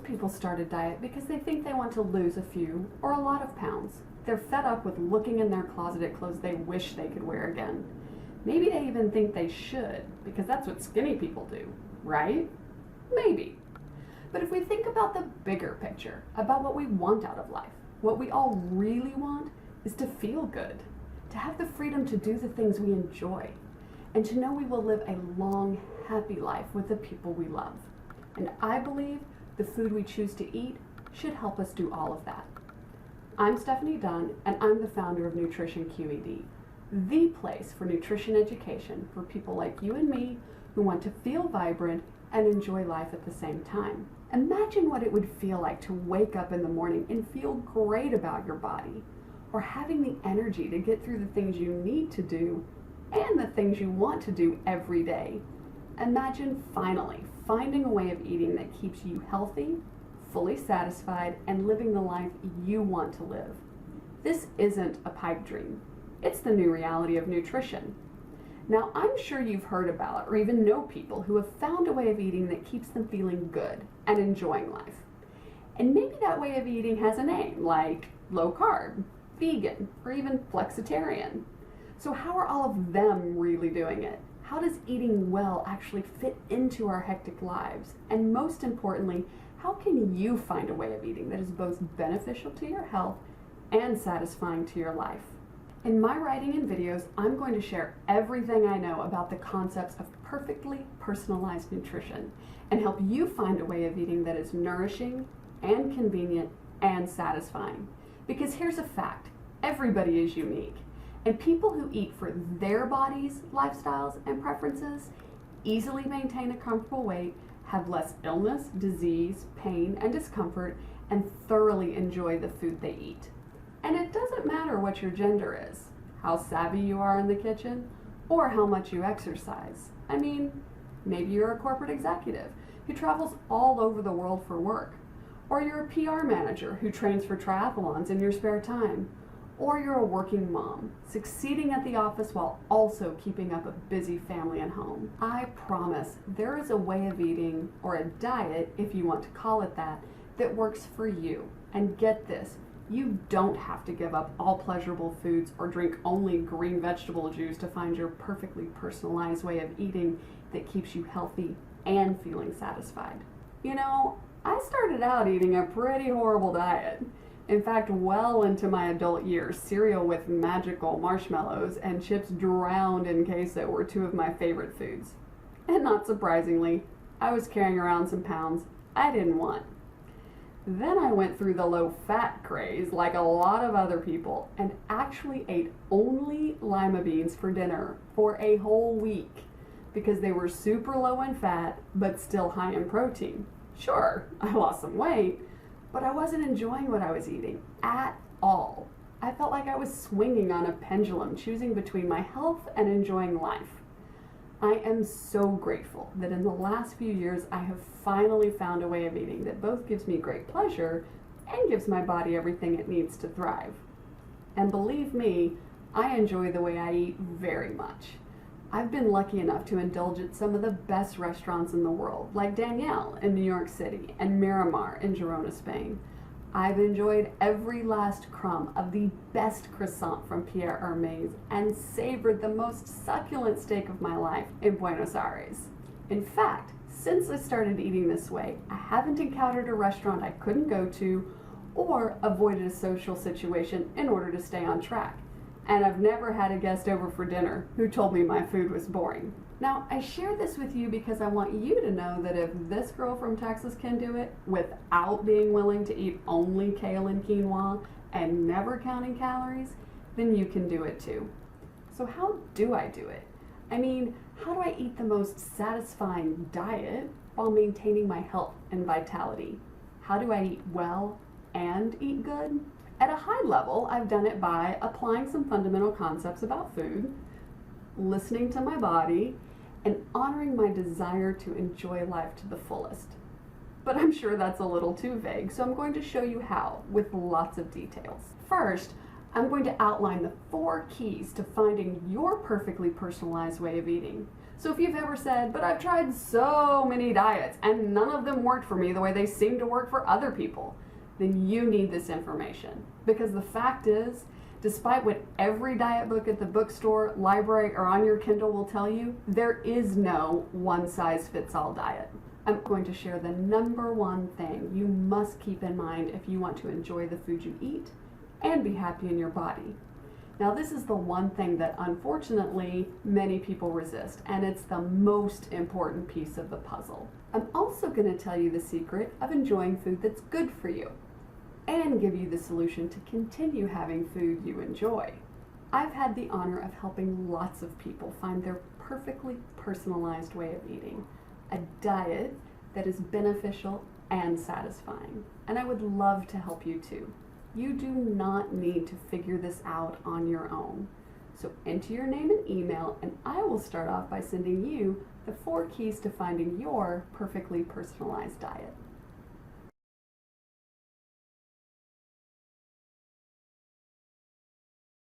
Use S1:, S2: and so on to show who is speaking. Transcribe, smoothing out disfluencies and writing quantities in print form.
S1: people start a diet because they think they want to lose a few or a lot of pounds. They're fed up with looking in their closet at clothes they wish they could wear again. Maybe they even think they should, because that's what skinny people do, right? Maybe. But if we think about the bigger picture, about what we want out of life, what we all really want is to feel good, to have the freedom to do the things we enjoy, and to know we will live a long, happy life with the people we love. And I believe the food we choose to eat should help us do all of that. I'm Stephanie Dunn, and I'm the founder of Nutrition QED, the place for nutrition education for people like you and me who want to feel vibrant and enjoy life at the same time. Imagine what it would feel like to wake up in the morning and feel great about your body, or having the energy to get through the things you need to do and the things you want to do every day. Imagine finally finding a way of eating that keeps you healthy, fully satisfied, and living the life you want to live. This isn't a pipe dream. It's the new reality of nutrition. Now, I'm sure you've heard about or even know people who have found a way of eating that keeps them feeling good and enjoying life. And maybe that way of eating has a name, like low carb, vegan, or even flexitarian. So how are all of them really doing it? How does eating well actually fit into our hectic lives? And most importantly, how can you find a way of eating that is both beneficial to your health and satisfying to your life? In my writing and videos, I'm going to share everything I know about the concepts of perfectly personalized nutrition and help you find a way of eating that is nourishing and convenient and satisfying. Because here's a fact, everybody is unique. And people who eat for their bodies, lifestyles, and preferences easily maintain a comfortable weight, have less illness, disease, pain, and discomfort, and thoroughly enjoy the food they eat. And it doesn't matter what your gender is, how savvy you are in the kitchen, or how much you exercise. I mean, maybe you're a corporate executive who travels all over the world for work, or you're a PR manager who trains for triathlons in your spare time, or you're a working mom, succeeding at the office while also keeping up a busy family and home. I promise there is a way of eating, or a diet, if you want to call it that works for you. And get this, you don't have to give up all pleasurable foods or drink only green vegetable juice to find your perfectly personalized way of eating that keeps you healthy and feeling satisfied. You know, I started out eating a pretty horrible diet. In fact, well into my adult years, cereal with magical marshmallows and chips drowned in queso were two of my favorite foods. And not surprisingly, I was carrying around some pounds I didn't want. Then I went through the low-fat craze like a lot of other people and actually ate only lima beans for dinner for a whole week because they were super low in fat but still high in protein. Sure, I lost some weight, but I wasn't enjoying what I was eating at all. I felt like I was swinging on a pendulum, choosing between my health and enjoying life. I am so grateful that in the last few years I have finally found a way of eating that both gives me great pleasure and gives my body everything it needs to thrive. And believe me, I enjoy the way I eat very much. I've been lucky enough to indulge at some of the best restaurants in the world, like Danielle in New York City and Miramar in Girona, Spain. I've enjoyed every last crumb of the best croissant from Pierre Hermé's and savored the most succulent steak of my life in Buenos Aires. In fact, since I started eating this way, I haven't encountered a restaurant I couldn't go to or avoided a social situation in order to stay on track. And I've never had a guest over for dinner who told me my food was boring. Now, I share this with you because I want you to know that if this girl from Texas can do it without being willing to eat only kale and quinoa and never counting calories, then you can do it too. So how do I do it? I mean, how do I eat the most satisfying diet while maintaining my health and vitality? How do I eat well and eat good? At a high level, I've done it by applying some fundamental concepts about food, listening to my body, and honoring my desire to enjoy life to the fullest. But I'm sure that's a little too vague, so I'm going to show you how with lots of details. First, I'm going to outline the 4 keys to finding your perfectly personalized way of eating. So if you've ever said, but I've tried so many diets and none of them worked for me the way they seem to work for other people, then you need this information. Because the fact is, despite what every diet book at the bookstore, library, or on your Kindle will tell you, there is no one-size-fits-all diet. I'm going to share the number one thing you must keep in mind if you want to enjoy the food you eat and be happy in your body. Now, this is the one thing that unfortunately many people resist, and it's the most important piece of the puzzle. I'm also going to tell you the secret of enjoying food that's good for you and give you the solution to continue having food you enjoy. I've had the honor of helping lots of people find their perfectly personalized way of eating, a diet that is beneficial and satisfying, and I would love to help you too. You do not need to figure this out on your own. So enter your name and email, and I will start off by sending you the 4 keys to finding your perfectly personalized diet.